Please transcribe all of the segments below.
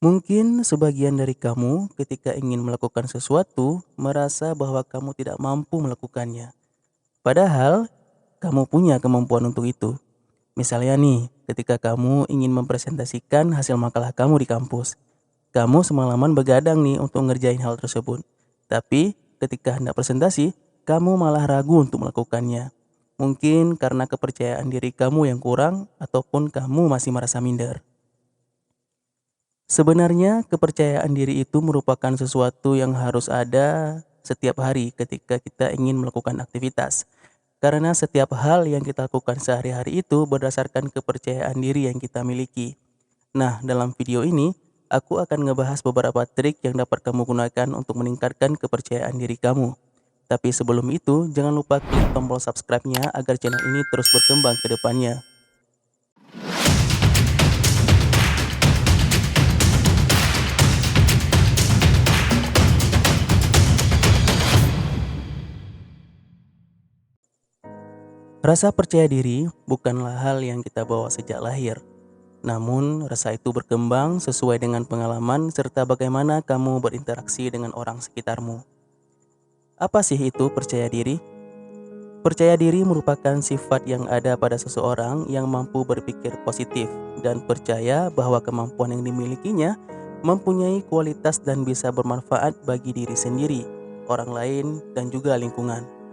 Mungkin sebagian dari kamu ketika ingin melakukan sesuatu merasa bahwa kamu tidak mampu melakukannya. Padahal kamu punya kemampuan untuk itu. Misalnya nih, ketika kamu ingin mempresentasikan hasil makalah kamu di kampus. Kamu semalaman begadang nih untuk ngerjain hal tersebut. Tapi ketika hendak presentasi, kamu malah ragu untuk melakukannya. Mungkin karena kepercayaan diri kamu yang kurang ataupun kamu masih merasa minder. Sebenarnya kepercayaan diri itu merupakan sesuatu yang harus ada setiap hari ketika kita ingin melakukan aktivitas. Karena setiap hal yang kita lakukan sehari-hari itu berdasarkan kepercayaan diri yang kita miliki. Nah, dalam video ini, aku akan ngebahas beberapa trik yang dapat kamu gunakan untuk meningkatkan kepercayaan diri kamu. Tapi sebelum itu, jangan lupa klik tombol subscribe-nya agar channel ini terus berkembang ke depannya. Rasa percaya diri bukanlah hal yang kita bawa sejak lahir. Namun, rasa itu berkembang sesuai dengan pengalaman serta bagaimana kamu berinteraksi dengan orang sekitarmu. Apa sih itu percaya diri? Percaya diri merupakan sifat yang ada pada seseorang yang mampu berpikir positif dan percaya bahwa kemampuan yang dimilikinya mempunyai kualitas dan bisa bermanfaat bagi diri sendiri, orang lain, dan juga lingkungan.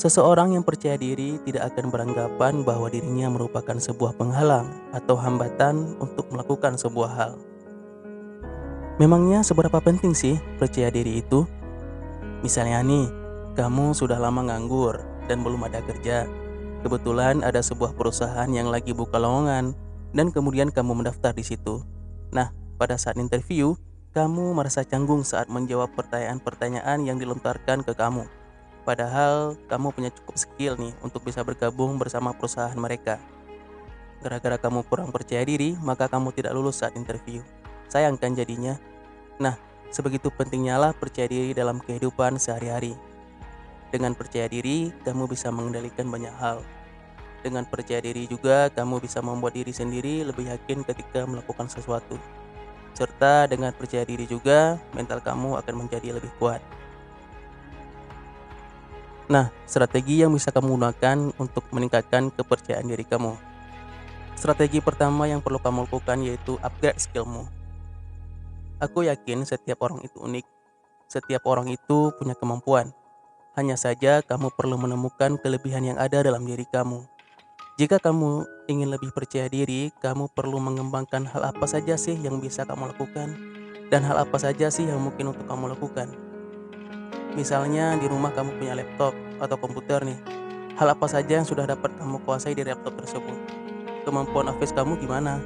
Seseorang yang percaya diri tidak akan beranggapan bahwa dirinya merupakan sebuah penghalang atau hambatan untuk melakukan sebuah hal. Memangnya seberapa penting sih percaya diri itu? Misalnya nih, kamu sudah lama nganggur dan belum ada kerja. Kebetulan ada sebuah perusahaan yang lagi buka lowongan dan kemudian kamu mendaftar di situ. Nah, pada saat interview, kamu merasa canggung saat menjawab pertanyaan-pertanyaan yang dilontarkan ke kamu. Padahal kamu punya cukup skill nih untuk bisa bergabung bersama perusahaan mereka. Gara-gara kamu kurang percaya diri, maka kamu tidak lulus saat interview. Sayang kan jadinya? Nah, sebegitu pentingnya lah percaya diri dalam kehidupan sehari-hari. Dengan percaya diri, kamu bisa mengendalikan banyak hal. Dengan percaya diri juga, kamu bisa membuat diri sendiri lebih yakin ketika melakukan sesuatu. Serta dengan percaya diri juga, mental kamu akan menjadi lebih kuat. Nah, strategi yang bisa kamu gunakan untuk meningkatkan kepercayaan diri kamu. Strategi pertama yang perlu kamu lakukan yaitu upgrade skillmu. Aku yakin setiap orang itu unik. Setiap orang itu punya kemampuan. Hanya saja kamu perlu menemukan kelebihan yang ada dalam diri kamu. Jika kamu ingin lebih percaya diri, kamu perlu mengembangkan hal apa saja sih yang bisa kamu lakukan, dan hal apa saja sih yang mungkin untuk kamu lakukan. Misalnya di rumah kamu punya laptop atau komputer nih. Hal apa saja yang sudah dapat kamu kuasai di laptop tersebut? Kemampuan office kamu gimana?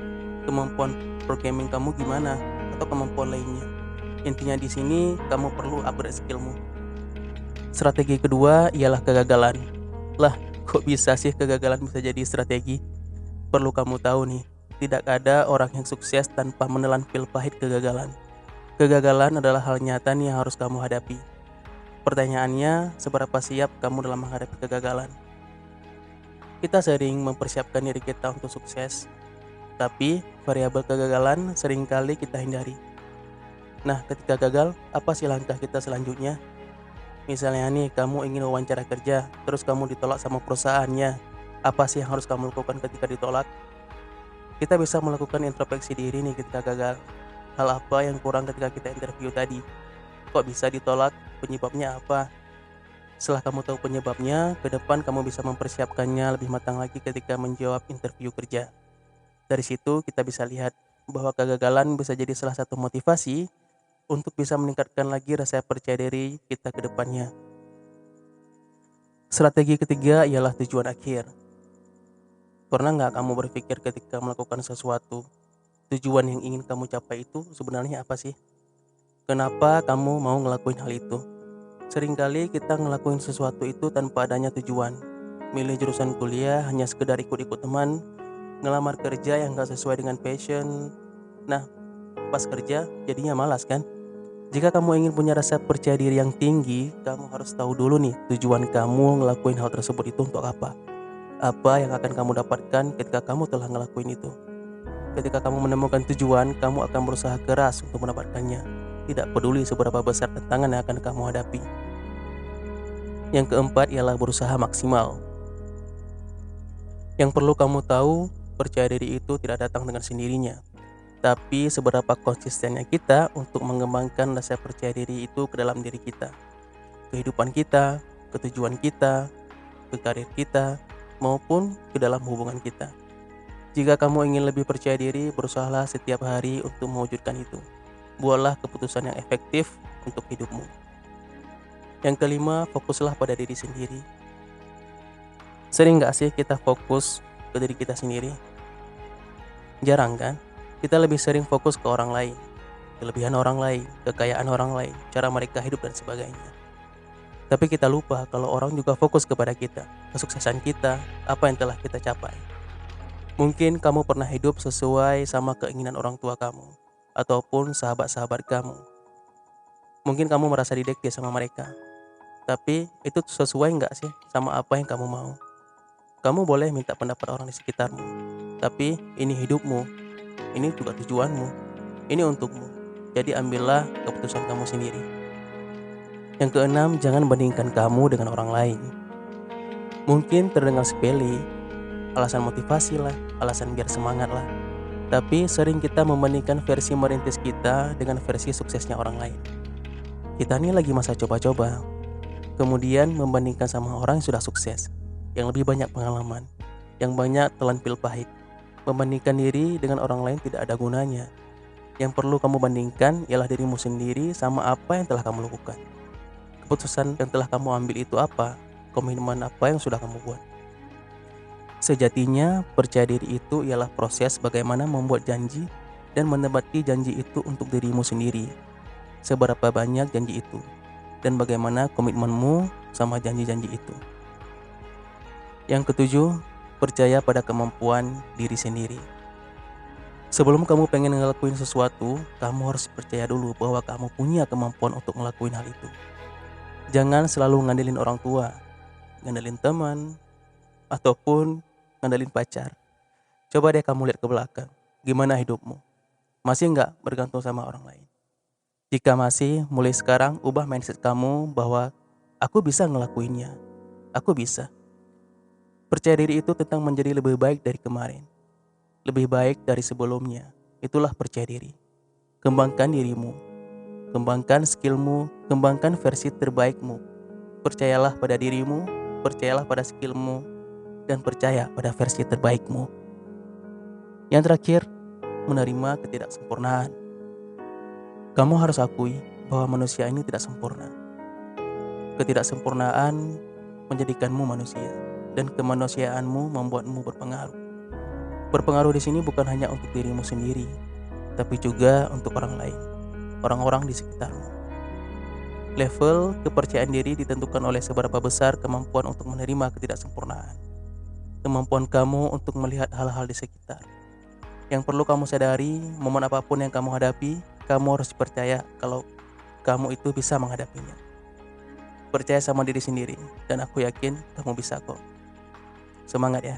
Kemampuan programming kamu gimana? Atau kemampuan lainnya? Intinya di sini kamu perlu upgrade skillmu. Strategi kedua ialah kegagalan. Lah, kok bisa sih kegagalan bisa jadi strategi? Perlu kamu tahu nih, tidak ada orang yang sukses tanpa menelan pil pahit kegagalan. Kegagalan adalah hal nyata nih yang harus kamu hadapi. Pertanyaannya, seberapa siap kamu dalam menghadapi kegagalan? Kita sering mempersiapkan diri kita untuk sukses, tapi variabel kegagalan seringkali kita hindari. Nah, ketika gagal, apa sih langkah kita selanjutnya? Misalnya nih, kamu ingin wawancara kerja, terus kamu ditolak sama perusahaannya. Apa sih yang harus kamu lakukan ketika ditolak? Kita bisa melakukan introspeksi diri nih ketika gagal. Hal apa yang kurang ketika kita interview tadi? Kok bisa ditolak? Penyebabnya apa? Setelah kamu tahu penyebabnya, ke depan kamu bisa mempersiapkannya lebih matang lagi ketika menjawab interview kerja. Dari situ kita bisa lihat bahwa kegagalan bisa jadi salah satu motivasi untuk bisa meningkatkan lagi rasa percaya diri kita ke depannya. Strategi ketiga ialah tujuan akhir. Pernah nggak kamu berpikir ketika melakukan sesuatu, tujuan yang ingin kamu capai itu sebenarnya apa sih? Kenapa kamu mau ngelakuin hal itu? Seringkali kita ngelakuin sesuatu itu tanpa adanya tujuan. Milih jurusan kuliah hanya sekedar ikut-ikut teman, ngelamar kerja yang gak sesuai dengan passion. Nah, pas kerja jadinya malas kan? Jika kamu ingin punya rasa percaya diri yang tinggi, kamu harus tahu dulu nih tujuan kamu ngelakuin hal tersebut itu untuk apa. Apa yang akan kamu dapatkan ketika kamu telah ngelakuin itu. Ketika kamu menemukan tujuan, kamu akan berusaha keras untuk mendapatkannya, tidak peduli seberapa besar tantangan yang akan kamu hadapi. Yang keempat ialah berusaha maksimal. Yang perlu kamu tahu, percaya diri itu tidak datang dengan sendirinya, tapi seberapa konsistennya kita untuk mengembangkan rasa percaya diri itu ke dalam diri kita, kehidupan kita, ketujuan kita, ke karir kita, maupun ke dalam hubungan kita. Jika kamu ingin lebih percaya diri, berusahalah setiap hari untuk mewujudkan itu. Buatlah keputusan yang efektif untuk hidupmu. Yang kelima, fokuslah pada diri sendiri. Sering gak sih kita fokus ke diri kita sendiri? Jarang kan? Kita lebih sering fokus ke orang lain, kelebihan orang lain, kekayaan orang lain, cara mereka hidup dan sebagainya. Tapi kita lupa kalau orang juga fokus kepada kita, kesuksesan kita, apa yang telah kita capai. Mungkin kamu pernah hidup sesuai sama keinginan orang tua kamu, ataupun sahabat-sahabat kamu. Mungkin kamu merasa didikte sama mereka, tapi itu sesuai nggak sih sama apa yang kamu mau? Kamu boleh minta pendapat orang di sekitarmu, tapi ini hidupmu, ini juga tujuanmu, ini untukmu. Jadi ambillah keputusan kamu sendiri. Yang keenam, jangan bandingkan kamu dengan orang lain. Mungkin terdengar sepele, alasan motivasi lah, alasan biar semangat lah. Tapi sering kita membandingkan versi merintis kita dengan versi suksesnya orang lain. Kita ini lagi masa coba-coba, kemudian membandingkan sama orang yang sudah sukses, yang lebih banyak pengalaman, yang banyak telan pil pahit. Membandingkan diri dengan orang lain tidak ada gunanya. Yang perlu kamu bandingkan ialah dirimu sendiri sama apa yang telah kamu lakukan. Keputusan yang telah kamu ambil itu apa? Komitmen apa yang sudah kamu buat? Sejatinya, percaya diri itu ialah proses bagaimana membuat janji dan menepati janji itu untuk dirimu sendiri. Seberapa banyak janji itu, dan bagaimana komitmenmu sama janji-janji itu. Yang ketujuh, percaya pada kemampuan diri sendiri. Sebelum kamu pengen ngelakuin sesuatu, kamu harus percaya dulu bahwa kamu punya kemampuan untuk ngelakuin hal itu. Jangan selalu ngandelin orang tua, ngandelin teman, ataupun ngandelin pacar. Coba deh kamu lihat ke belakang, gimana hidupmu? Masih nggak bergantung sama orang lain? Jika masih, mulai sekarang ubah mindset kamu bahwa aku bisa ngelakuinnya, aku bisa. Percaya diri itu tentang menjadi lebih baik dari kemarin, lebih baik dari sebelumnya. Itulah percaya diri. Kembangkan dirimu, kembangkan skillmu, kembangkan versi terbaikmu. Percayalah pada dirimu, percayalah pada skillmu, dan percaya pada versi terbaikmu. Yang terakhir, menerima ketidaksempurnaan. Kamu harus akui bahwa manusia ini tidak sempurna. Ketidaksempurnaan menjadikanmu manusia, dan kemanusiaanmu membuatmu berpengaruh. Berpengaruh di sini bukan hanya untuk dirimu sendiri, tapi juga untuk orang lain, orang-orang di sekitarmu. Level kepercayaan diri ditentukan oleh seberapa besar kemampuan untuk menerima ketidaksempurnaan. Kemampuan kamu untuk melihat hal-hal di sekitar. Yang perlu kamu sadari, momen apapun yang kamu hadapi, kamu harus percaya kalau kamu itu bisa menghadapinya. Percaya sama diri sendiri, dan aku yakin kamu bisa kok. Semangat ya.